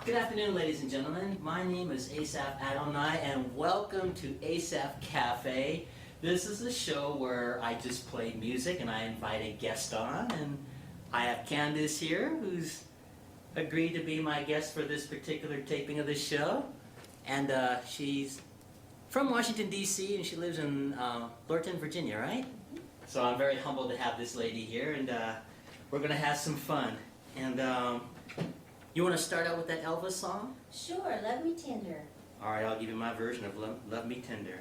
Good afternoon, ladies and gentlemen. My name is Asaph Adonai, and welcome to Asaph Cafe. This is a show where I just play music and I invite a guest on, and I have Candace here, who's agreed to be my guest for this particular taping of the show. And she's from Washington, D.C., and she lives in Lorton, Virginia, right? So I'm very humbled to have this lady here, and we're going to have some fun. And you want to start out with that Elvis song? Sure, Love Me Tender. All right, I'll give you my version of Love Me Tender.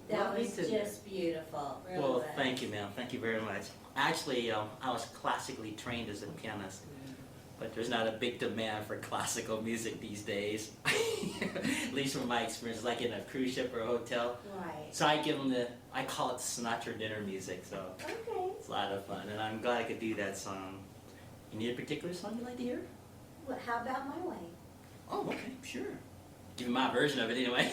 That was just beautiful. Really Well, was. thank you, ma'am. Thank you very much. Actually, I was classically trained as a pianist, but there's not a big demand for classical music these days. At least from my experience, like in a cruise ship or a hotel. Right. So I call it Sinatra dinner music, so Okay. it's a lot of fun, and I'm glad I could do that song. You need a particular song you'd like to hear? Well, how about My Way? Oh, okay, sure. Give you my version of it anyway.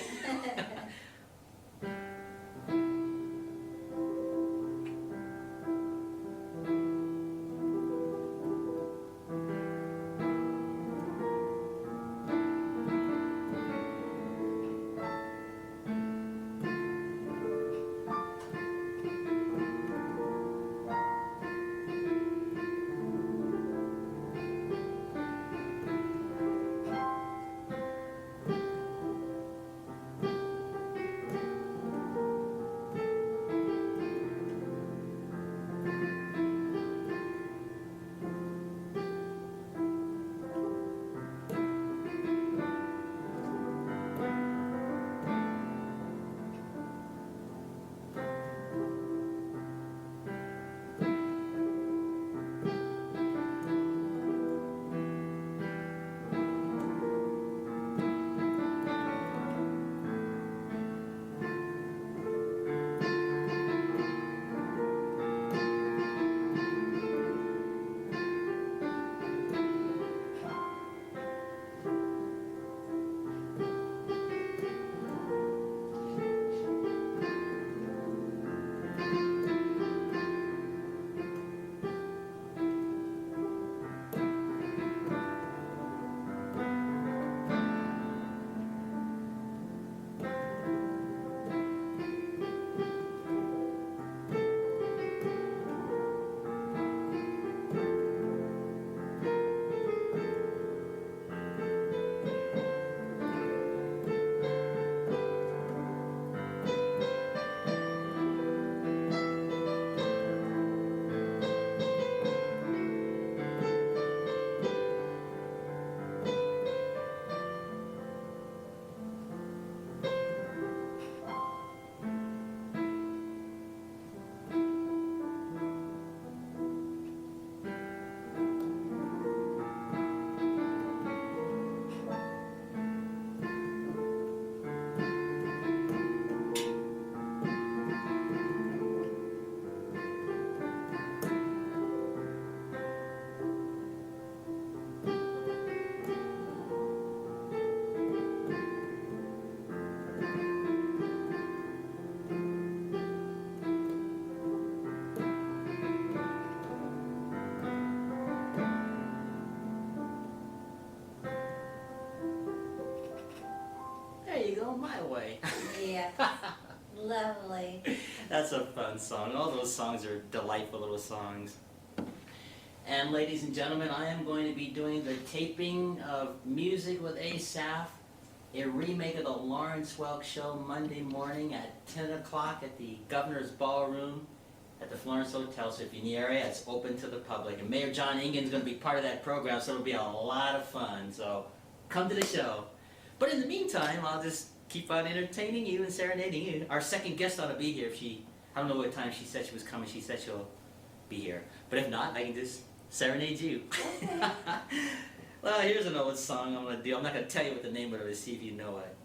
going my way. Yeah, lovely. That's a fun song. All those songs are delightful little songs. And ladies and gentlemen, I am going to be doing the taping of Music with Asaph, a remake of the Lawrence Welk Show, Monday morning at 10 o'clock at the Governor's Ballroom at the Florence Hotel. So if you're in the area, it's open to the public. And Mayor John Engen's going to be part of that program, so it'll be a lot of fun. So come to the show. But in the meantime, I'll just keep on entertaining you and serenading you. Our second guest ought to be here. If she, I don't know what time she said she was coming. She said she'll be here. But if not, I can just serenade you. Okay. Well, here's an old song I'm going to do. I'm not going to tell you what the name of it is, see if you know it.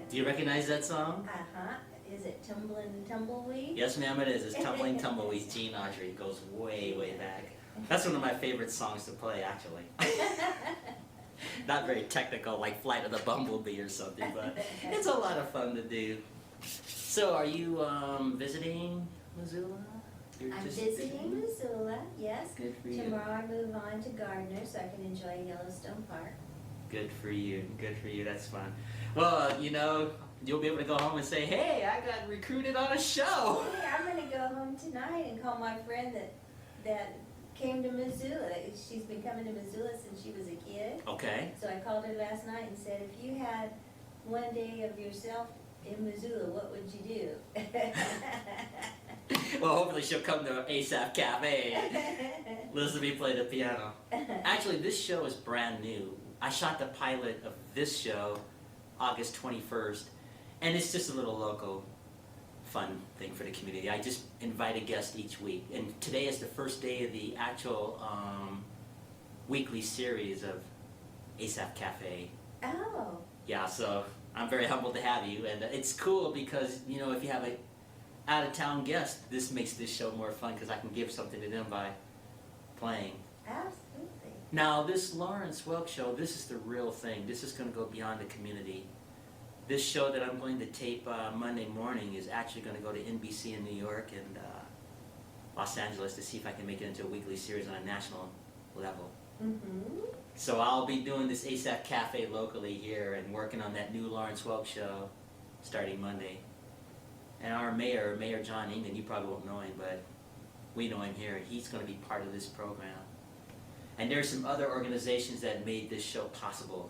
Do you recognize that song? Uh-huh. Is it Tumblin' Tumbleweed? Yes, ma'am, it is. It's Tumbling Tumbleweeds, Gene Autry. It goes way, way back. That's one of my favorite songs to play, actually. Not very technical, like Flight of the Bumblebee or something, but it's a lot of fun to do. So, are you visiting Missoula? I'm visiting Missoula, yes. Good for you. Tomorrow I move on to Gardner so I can enjoy Yellowstone Park. Good for you. Good for you. That's fun. Well, you know, you'll be able to go home and say, hey, I got recruited on a show. Hey, I'm going to go home tonight and call my friend that came to Missoula. She's been coming to Missoula since she was a kid. Okay. So I called her last night and said, if you had one day of yourself in Missoula, what would you do? Well, hopefully she'll come to Asaph Cafe and listen to me play the piano. Actually, this show is brand new. I shot the pilot of this show August 21st, and it's just a little local fun thing for the community. I just invite a guest each week, and today is the first day of the actual weekly series of Asaph Cafe. Oh. Yeah, so I'm very humbled to have you, and it's cool because, you know, if you have a out-of-town guest, this makes this show more fun because I can give something to them by playing. Absolutely. Now, this Lawrence Welk show, this is the real thing. This is going to go beyond the community. This show that I'm going to tape Monday morning is actually going to go to NBC in New York and Los Angeles to see if I can make it into a weekly series on a national level. Mm-hmm. So I'll be doing this Asaph Cafe locally here and working on that new Lawrence Welk show starting Monday. And our mayor, Mayor John Engen, you probably won't know him, but we know him here, and he's going to be part of this program. And there's some other organizations that made this show possible,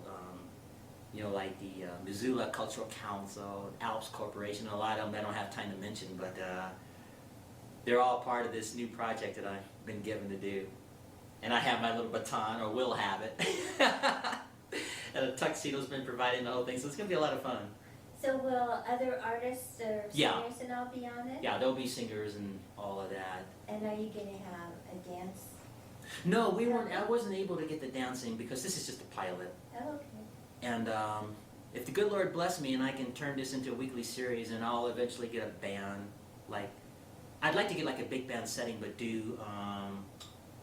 you know, like the Missoula Cultural Council, Alps Corporation, a lot of them I don't have time to mention, but they're all part of this new project that I've been given to do. And I have my little baton, or will have it. And a tuxedo's been providing the whole thing, so it's going to be a lot of fun. So will other artists or singers Yeah. and all be on it? Yeah, there'll be singers and all of that. And are you going to have a dance? No, we weren't. I wasn't able to get the dancing because this is just a pilot. Oh, okay. And if the good Lord bless me and I can turn this into a weekly series, and I'll eventually get a band, like I'd like to get like a big band setting, but do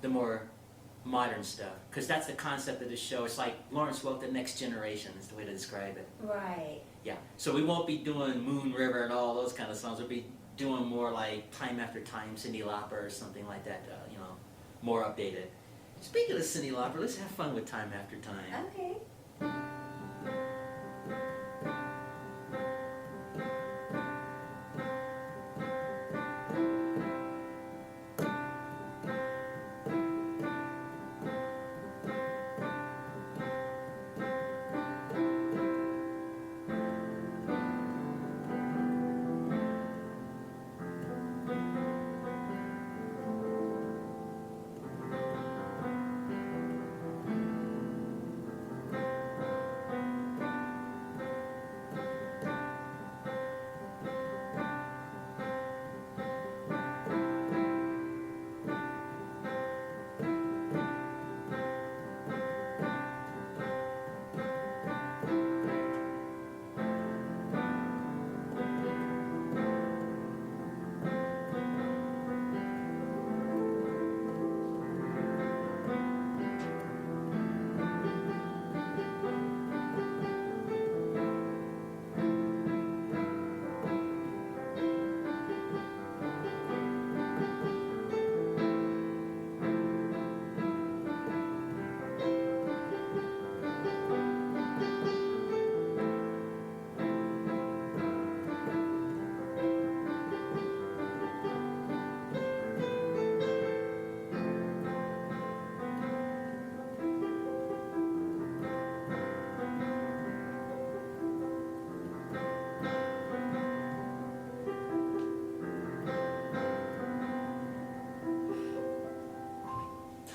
the more modern stuff, because that's the concept of the show. It's like Lawrence Welk, the next generation is the way to describe it. Right. Yeah. So we won't be doing Moon River and all those kind of songs. We'll be doing more like Time After Time, Cyndi Lauper, or something like that. You know, more updated. Speaking of Cyndi Lauper, let's have fun with Time After Time. Okay.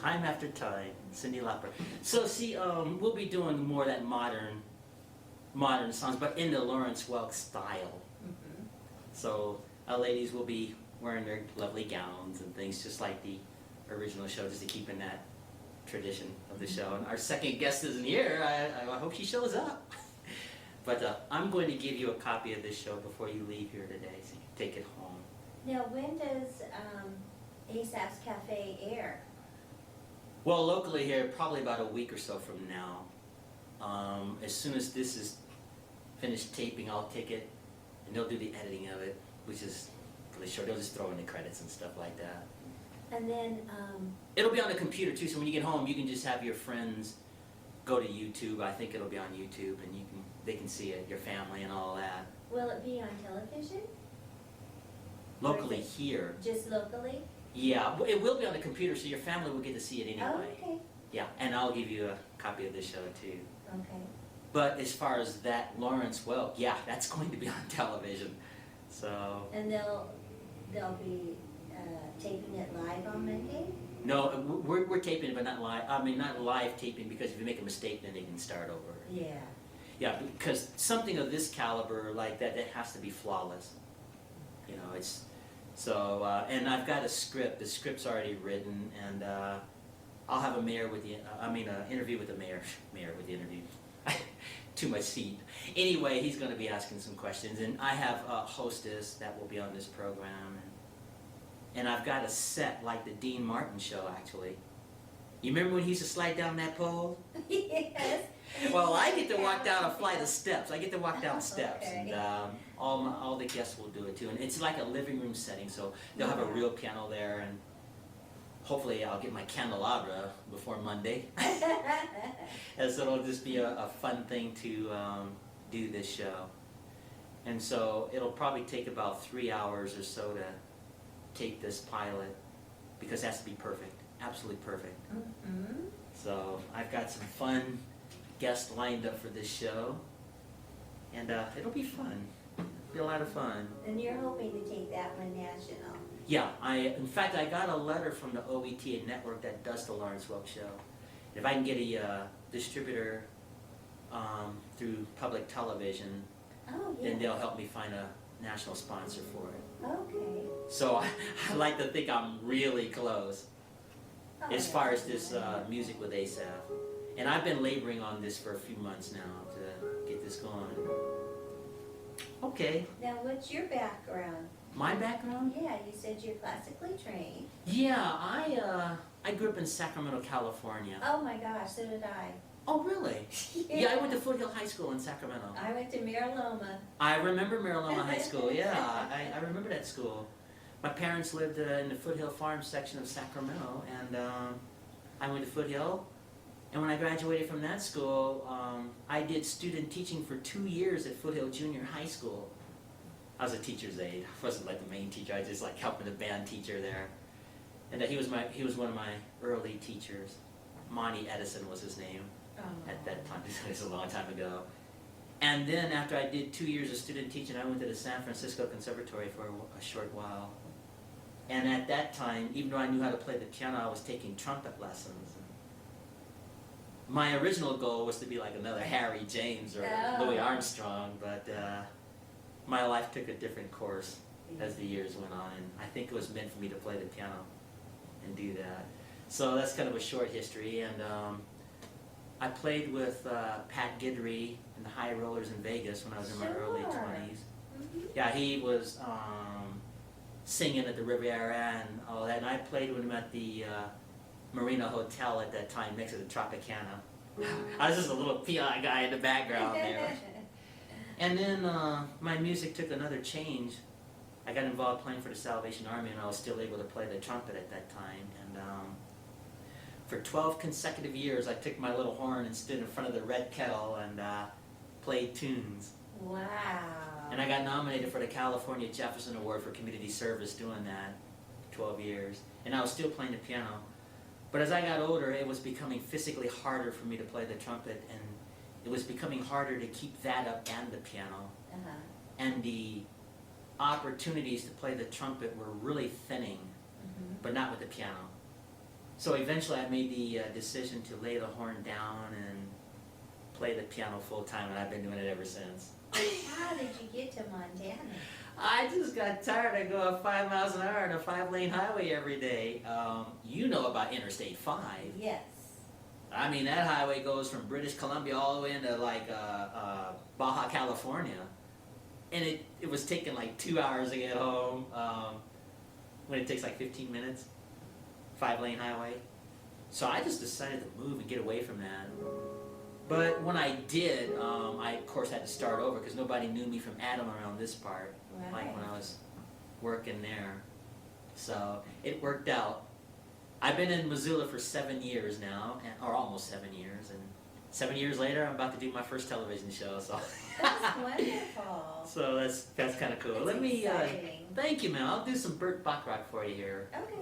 Time after time, Cyndi Lauper. So see, we'll be doing more of that modern songs, but in the Lawrence Welk style. Mm-hmm. So our ladies will be wearing their lovely gowns and things, just like the original show, just to keep in that tradition of the show. And our second guest isn't here. I hope she shows up. But I'm going to give you a copy of this show before you leave here today, so you can take it home. Now, when does Asaph's Cafe air? Well, locally here, probably about a week or so from now. As soon as this is finished taping, I'll take it, and they'll do the editing of it, which is really short. They'll just throw in the credits and stuff like that. And then, It'll be on the computer too, so when you get home, you can just have your friends go to YouTube. I think it'll be on YouTube, and they can see it, your family and all that. will it be on television? Locally here. Just locally? Yeah, it will be on the computer, so your family will get to see it anyway. Oh, okay. Yeah, and I'll give you a copy of the show too. Okay. But as far as that Lawrence Welk, yeah, that's going to be on television. So And they'll be taping it live on Monday? no, we're taping it, but not live. I mean, not live taping, because if you make a mistake, then they can start over. Yeah. Yeah, because something of this caliber like that has to be flawless. You know, it's so. And I've got a script. The script's already written, and I'll have a mayor with the. Interview with the mayor. Mayor with the interview. Too much seat. Anyway, he's going to be asking some questions, and I have a hostess that will be on this program, and I've got a set like the Dean Martin show, actually. You remember when he used to slide down that pole? Yes. Well, I get to walk down a flight of steps. I get to walk down steps, Okay. and all the guests will do it too. And it's like a living room setting, so they'll have a real piano there, and hopefully I'll get my candelabra before Monday. And so it'll just be a fun thing to do this show. And so it'll probably take about 3 hours or so to tape this pilot, because it has to be perfect, absolutely perfect. Mm-hmm. So I've got some fun guests lined up for this show, and it'll be fun. It'll be a lot of fun. And you're hoping to take that one national? Yeah, in fact, I got a letter from the OETA network that does the Lawrence Welk show. If I can get a distributor through public television, Oh, yeah. then they'll help me find a national sponsor for it. Okay. So I like to think I'm really close Oh, as yeah. far as this music with Asaph. And I've been laboring on this for a few months now to get this going. Okay, Now, what's your background? my background? Yeah, you said you're classically trained. Yeah, I grew up in Sacramento, California. Oh my gosh, so did I. Oh, really? Yeah, I went to Foothill High School in Sacramento. I went to Mariloma. I remember Mariloma High School, yeah. I remember that school. My parents lived in the Foothill Farm section of Sacramento, and I went to Foothill. And when I graduated from that school, I did student teaching for 2 years at Foothill Junior High School. I was a teacher's aide. I wasn't like the main teacher. I was just like helping the band teacher there. And he was one of my early teachers. Monty Edison was his name at that time. It was a long time ago. And then after I did 2 years of student teaching, I went to the San Francisco Conservatory for a short while. And at that time, even though I knew how to play the piano, I was taking trumpet lessons. My original goal was to be like another Harry James or Louis Armstrong, but my life took a different course as the years went on, and I think it was meant for me to play the piano and do that. So that's kind of a short history, and I played with Pat Guidry and the High Rollers in Vegas when I was in my early 20s. Mm-hmm. Yeah, he was singing at the Riviera and all that, and I played with him at the Marina Hotel at that time next to the Tropicana. I was just a little PI guy in the background there. And then my music took another change. I got involved playing for the Salvation Army, and I was still able to play the trumpet at that time. And for 12 consecutive years, I took my little horn and stood in front of the red kettle and played tunes. Wow. And I got nominated for the California Jefferson Award for Community Service doing that 12 years. And I was still playing the piano. But as I got older, it was becoming physically harder for me to play the trumpet, and it was becoming harder to keep that up and the piano. Uh-huh. And the opportunities to play the trumpet were really thinning, but not with the piano. So eventually I made the decision to lay the horn down and play the piano full time, and I've been doing it ever since. How did you get to Montana? I just got tired of going 5 miles an hour on a 5-lane highway every day. You know about Interstate 5. Yes. I mean, that highway goes from British Columbia all the way into like Baja California. And it was taking like 2 hours to get home, when it takes like 15 minutes, 5-lane highway. So I just decided to move and get away from that. But when I did, I of course had to start over because nobody knew me from Adam around this part, Right. like when I was working there. So it worked out. I've been in Missoula for 7 years now, or almost 7 years, and 7 years later I'm about to do my first television show. So That's wonderful. so that's kind of cool. That's Let me exciting. thank you, man. I'll do some Burt Bacharach for you here. Okay.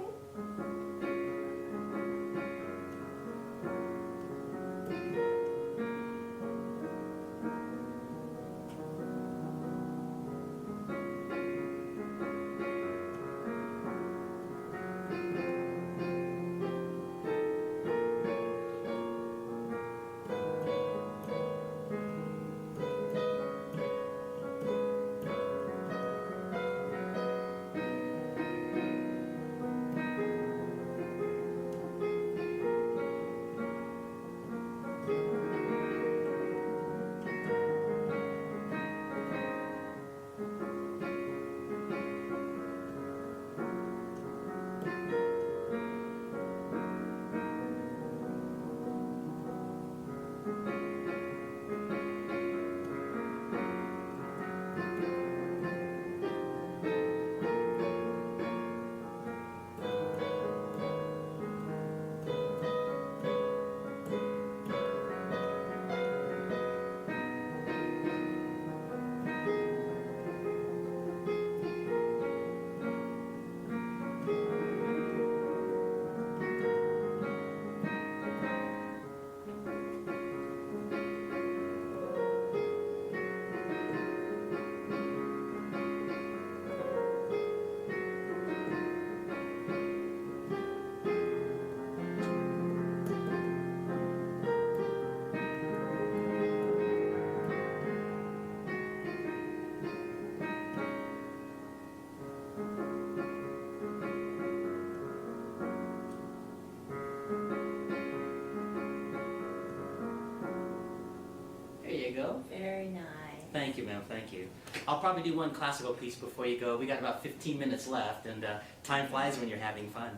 Go. Very nice. Thank you, ma'am. Thank you. I'll probably do one classical piece before you go. We got about 15 minutes left, and time flies when you're having fun.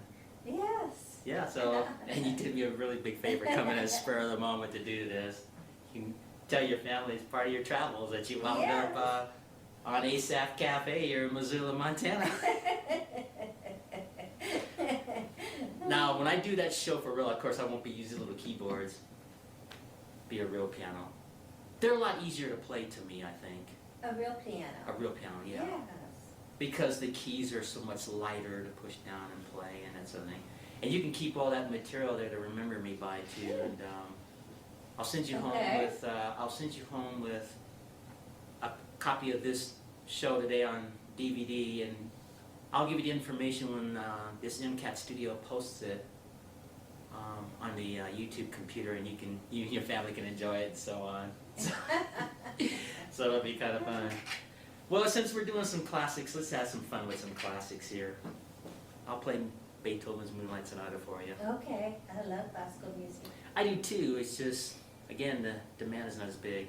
Yes. Yeah. So, and you did me a really big favor coming at a spur of the moment to do this. You can tell your family it's part of your travels that you wound up on Asaph Cafe here in Missoula, Montana. Now, when I do that show for real, of course, I won't be using little keyboards. Be a real piano. They're a lot easier to play to me, I think. A real piano. A real piano, yeah. Yes. Because the keys are so much lighter to push down and play and that sort of thing. And you can keep all that material there to remember me by too. And I'll send you home with a copy of this show today on DVD, and I'll give you the information when this MCAT studio posts it on the YouTube computer, and you and your family can enjoy it and so on. So it'll be kind of fun. Well, since we're doing some classics, let's have some fun with some classics here. I'll play Beethoven's Moonlight Sonata for you. Okay. I love classical music. I do too. It's just, again, the demand is not as big.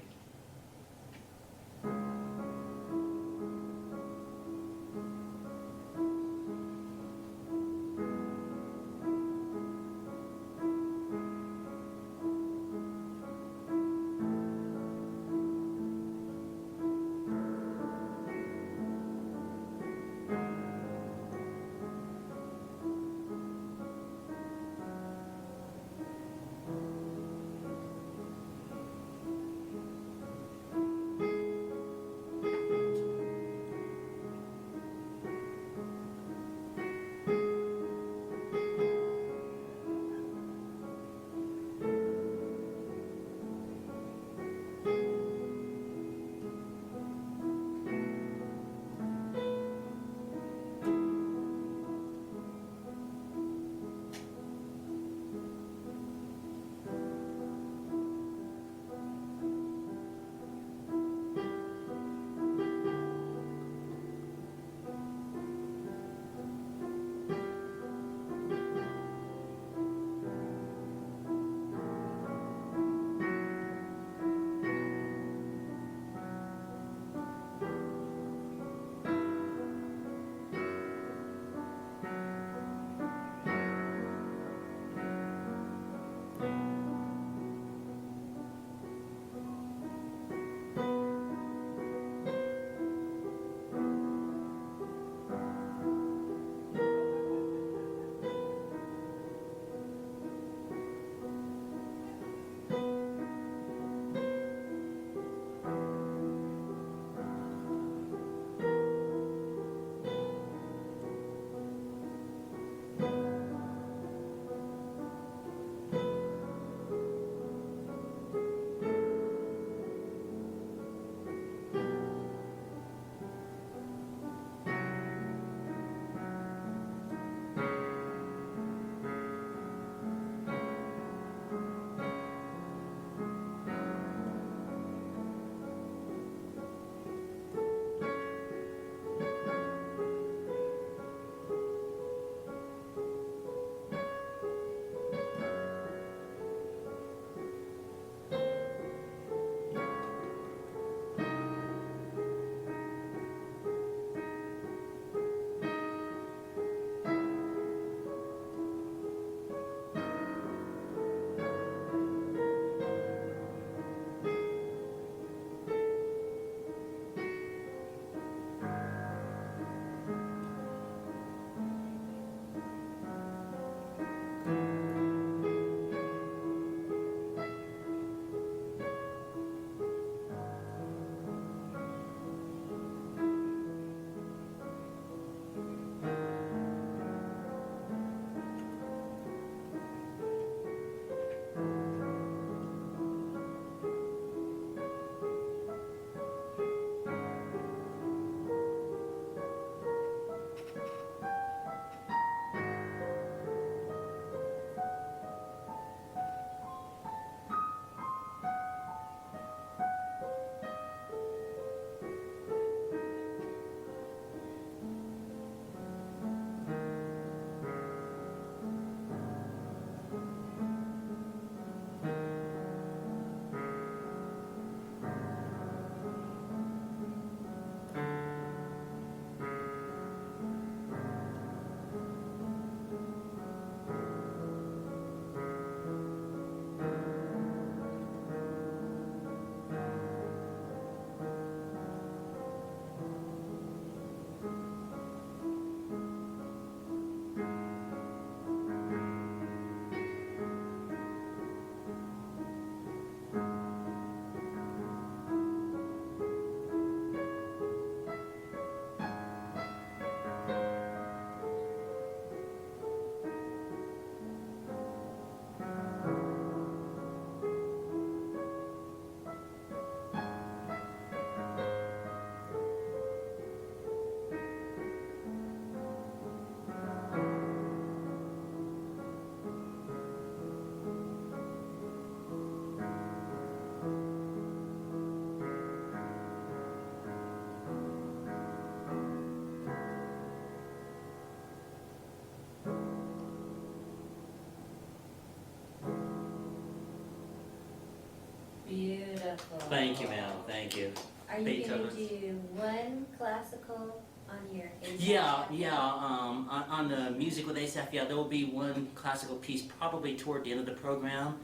beautiful. Thank you, ma'am. Thank you. Are you gonna Beethoven. do one classical on your Asaph Yeah, Cafe? yeah. On the music with Asaph, yeah, there will be one classical piece probably toward the end of the program,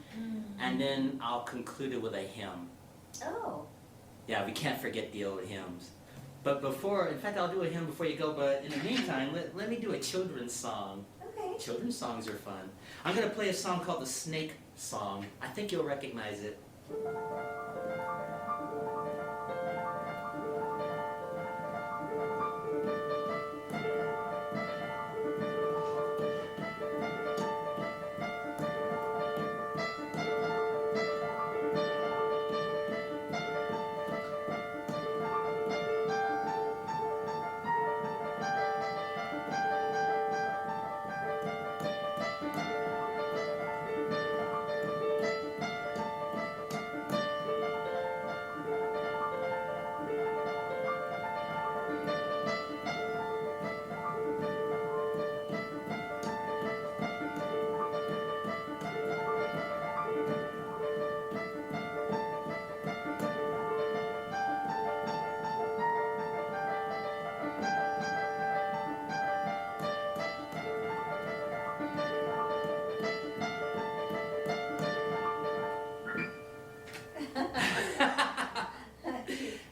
and then I'll conclude it with a hymn. Oh, Yeah, we can't forget the old hymns. But before, in fact, I'll do a hymn before you go. But in the meantime, let me do a children's song. okay. Children's songs are fun. I'm gonna play a song called the Snake Song. I think you'll recognize it.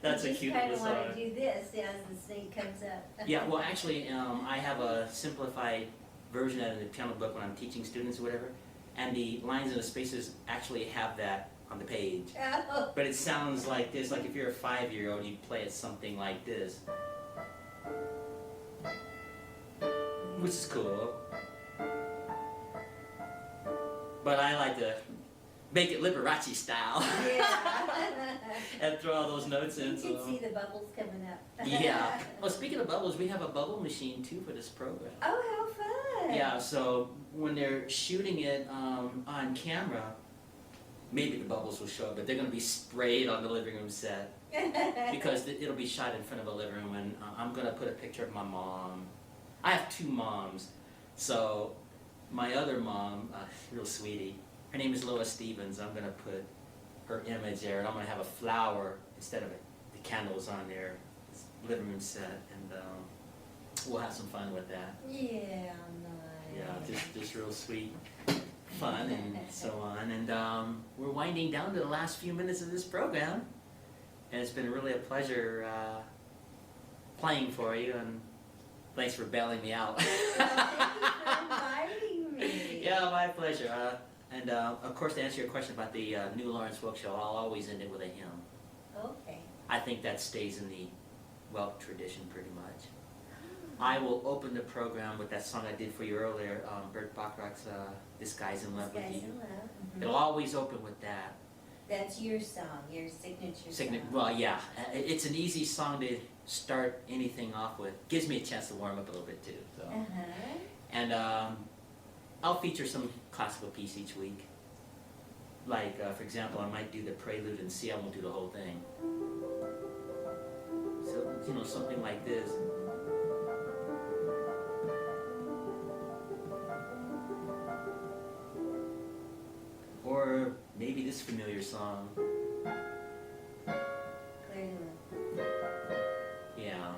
That's a cute little You just kind of want song. to do this as the snake comes up. Yeah, well, actually, I have a simplified version of the piano book when I'm teaching students or whatever, and the lines and the spaces actually have that on the page. Oh. But it sounds like this, like if you're a 5-year-old, you'd play it something like this. Which is cool. But I like to make it Liberace style. Yeah. And throw all those notes in. You can So. see the bubbles coming up. Yeah. Well, speaking of bubbles, we have a bubble machine too for this program. Oh, how fun. Yeah, so when they're shooting it on camera, maybe the bubbles will show up, but they're going to be sprayed on the living room set because it'll be shot in front of a living room, and I'm going to put a picture of my mom. I have 2 moms, so my other mom, real sweetie, her name is Lois Stevens. I'm going to put her image there, and I'm going to have a flower instead of the candles on there, this living room set, and we'll have some fun with that. Yeah, nice. Yeah, just real sweet fun and so on. And we're winding down to the last few minutes of this program, and it's been really a pleasure playing for you, and thanks for bailing me out. Well, thank you for inviting me. Yeah, my pleasure. And of course, to answer your question about the new Lawrence Wilk show, I'll always end it with a hymn. Okay. I think that stays in the Welk tradition pretty much. I will open the program with that song I did for you earlier, Bert Bacharach's This Guy's in Love with Guys You. in love. Mhm. It'll always open with that. That's your song, your signature song. Well, yeah, it's an easy song to start anything off with. Gives me a chance to warm up a little bit too. So. Uh-huh. And I'll feature some classical piece each week. Like, for example, I might do the prelude and C. I won't do the whole thing. So, you know, something like this. Or maybe this familiar song. Clear to love. Yeah.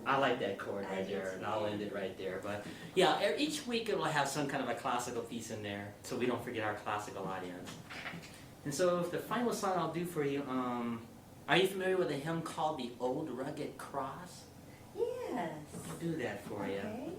I like that chord I right do there, too. and I'll end it right there. But yeah, each week it will have some kind of a classical piece in there, so we don't forget our classical audience. And so the final song I'll do for you, are you familiar with a hymn called The Old Rugged Cross? Yes. I'll do that for you. Okay.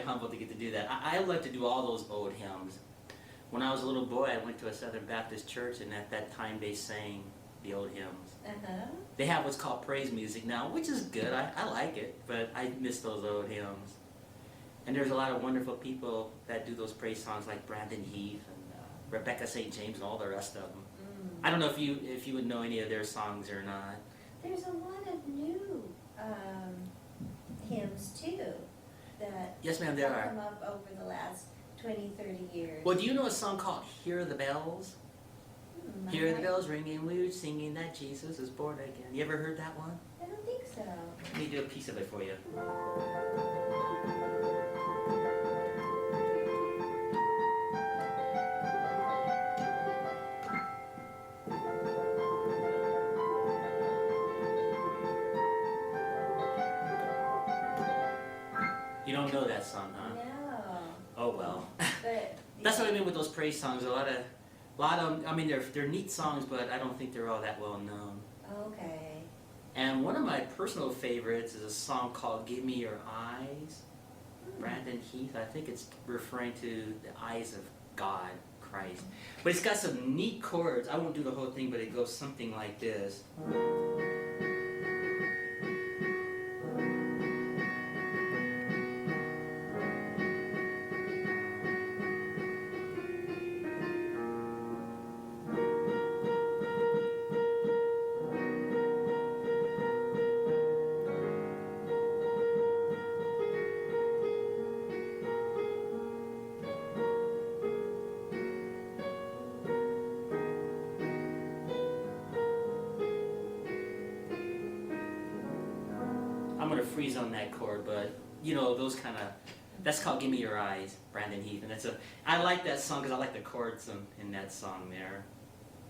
humbled to get to do that. I like to do all those old hymns. When I was a little boy, I went to a Southern Baptist church, and at that time they sang the old hymns. Uh-huh. They have what's called praise music now, which is good. I like it, but I miss those old hymns. And there's a lot of wonderful people that do those praise songs, like Brandon Heath and Rebecca St. James and all the rest of them. I don't know if you would know any of their songs or not. There's a lot of new hymns too that Yes, ma'am, there have are. come up over the last 20, 30 years. Well, do you know a song called Hear the Bells? I Hear the might- bells ringing, we're singing that Jesus is born again. You ever heard that one? I don't think so. Let me do a piece of it for you. You don't know that song, huh? No. Oh well. But That's what I mean with those praise songs. A lot of, I mean, they're neat songs, but I don't think they're all that well known. Okay. And one of my personal favorites is a song called "Give Me Your Eyes." Brandon Heath. I think it's referring to the eyes of God, Christ. But it's got some neat chords. I won't do the whole thing, but it goes something like this. I'm gonna freeze on that chord, but you know those kind of. That's called "Give Me Your Eyes," Brandon Heath, and I like that song because I like the chords in that song there.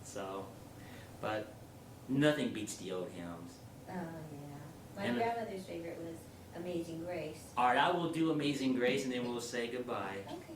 So, but nothing beats the old hymns. Oh yeah. My And- grandmother's favorite was Amazing Grace. All right, I will do "Amazing Grace," and then we'll say goodbye. Okay.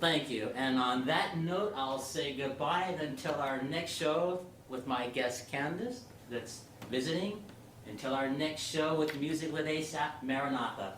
Thank you. And on that note, I'll say goodbye until our next show with my guest Candace that's visiting. Until our next show with Music with Asaph, Maranatha.